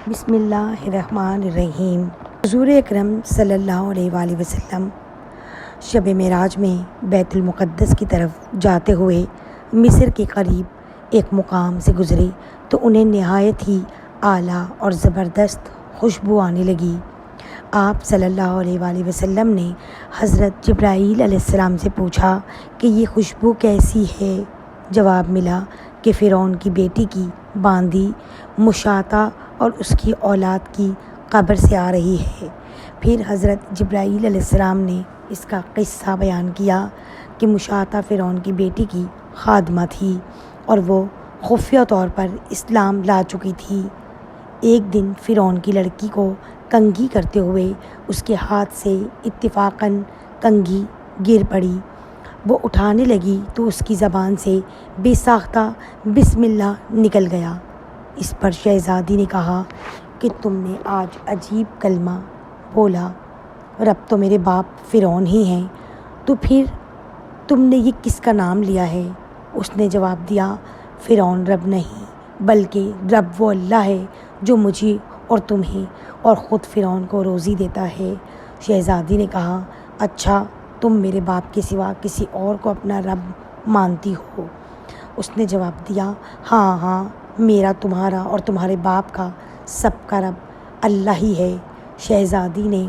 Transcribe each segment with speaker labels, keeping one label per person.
Speaker 1: بسم اللہ الرحمن الرحیم۔ حضور اکرم صلی اللہ علیہ وآلہ وسلم شب معراج میں بیت المقدس کی طرف جاتے ہوئے مصر کے قریب ایک مقام سے گزرے تو انہیں نہایت ہی اعلیٰ اور زبردست خوشبو آنے لگی۔ آپ صلی اللہ علیہ وآلہ وسلم نے حضرت جبرائیل علیہ السلام سے پوچھا کہ یہ خوشبو کیسی ہے؟ جواب ملا کہ فرعون کی بیٹی کی باندی مشاطہ اور اس کی اولاد کی قبر سے آ رہی ہے۔ پھر حضرت جبرائیل علیہ السلام نے اس کا قصہ بیان کیا کہ مشاطہ فرعون کی بیٹی کی خادمہ تھی اور وہ خفیہ طور پر اسلام لا چکی تھی۔ ایک دن فرعون کی لڑکی کو کنگھی کرتے ہوئے اس کے ہاتھ سے اتفاقاً کنگھی گر پڑی۔ وہ اٹھانے لگی تو اس کی زبان سے بے ساختہ بسم اللہ نکل گیا۔ اس پر شہزادی نے کہا کہ تم نے آج عجیب کلمہ بولا، رب تو میرے باپ فرعون ہی ہیں، تو پھر تم نے یہ کس کا نام لیا ہے؟ اس نے جواب دیا، فرعون رب نہیں بلکہ رب وہ اللہ ہے جو مجھے اور تمہیں اور خود فرعون کو روزی دیتا ہے۔ شہزادی نے کہا، اچھا تم میرے باپ کے سوا کسی اور کو اپنا رب مانتی ہو؟ اس نے جواب دیا، ہاں ہاں، میرا، تمہارا اور تمہارے باپ کا سب کا رب اللہ ہی ہے۔ شہزادی نے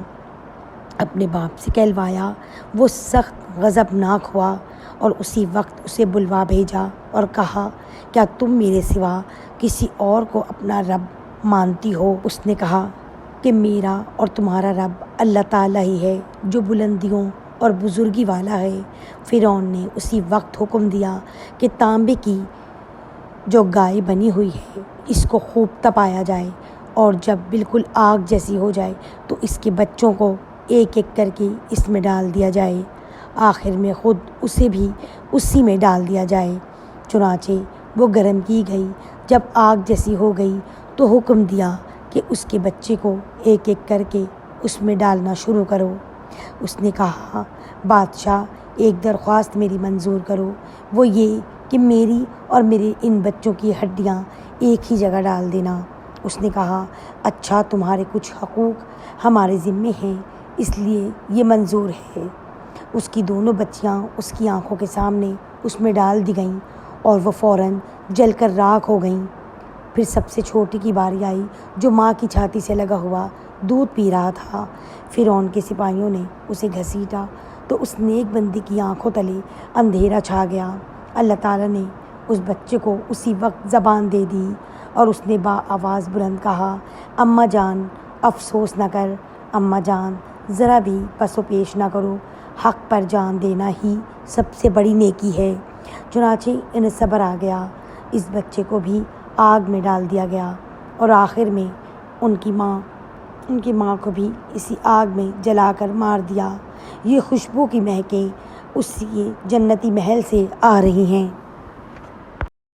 Speaker 1: اپنے باپ سے کہلوایا۔ وہ سخت غضبناک ہوا اور اسی وقت اسے بلوا بھیجا اور کہا، کیا تم میرے سوا کسی اور کو اپنا رب مانتی ہو؟ اس نے کہا کہ میرا اور تمہارا رب اللہ تعالیٰ ہی ہے جو بلندیوں اور بزرگی والا ہے۔ فرعون نے اسی وقت حکم دیا کہ تانبے کی جو گائے بنی ہوئی ہے اس کو خوب تپایا جائے اور جب بالکل آگ جیسی ہو جائے تو اس کے بچوں کو ایک ایک کر کے اس میں ڈال دیا جائے، آخر میں خود اسے بھی اسی میں ڈال دیا جائے۔ چنانچہ وہ گرم کی گئی۔ جب آگ جیسی ہو گئی تو حکم دیا کہ اس کے بچے کو ایک ایک کر کے اس میں ڈالنا شروع کرو۔ اس نے کہا، بادشاہ ایک درخواست میری منظور کرو، وہ یہ کہ میری اور میرے ان بچوں کی ہڈیاں ایک ہی جگہ ڈال دینا۔ اس نے کہا، اچھا تمہارے کچھ حقوق ہمارے ذمے ہیں اس لیے یہ منظور ہے۔ اس کی دونوں بچیاں اس کی آنکھوں کے سامنے اس میں ڈال دی گئیں اور وہ فوراً جل کر راکھ ہو گئیں۔ پھر سب سے چھوٹی کی باری آئی جو ماں کی چھاتی سے لگا ہوا دودھ پی رہا تھا۔ فرعون کے سپاہیوں نے اسے گھسیٹا تو اس نیک بندی کی آنکھوں تلے اندھیرا چھا گیا۔ اللہ تعالیٰ نے اس بچے کو اسی وقت زبان دے دی اور اس نے آواز بلند کہا، اماں جان افسوس نہ کر، اماں جان ذرا بھی پس و پیش نہ کرو، حق پر جان دینا ہی سب سے بڑی نیکی ہے۔ چنانچہ انہیں صبر آ گیا، اس بچے کو بھی آگ میں ڈال دیا گیا اور آخر میں ان کی ماں کو بھی اسی آگ میں جلا کر مار دیا۔ یہ خوشبو کی مہکیں اسی جنتی محل سے آ رہی ہیں۔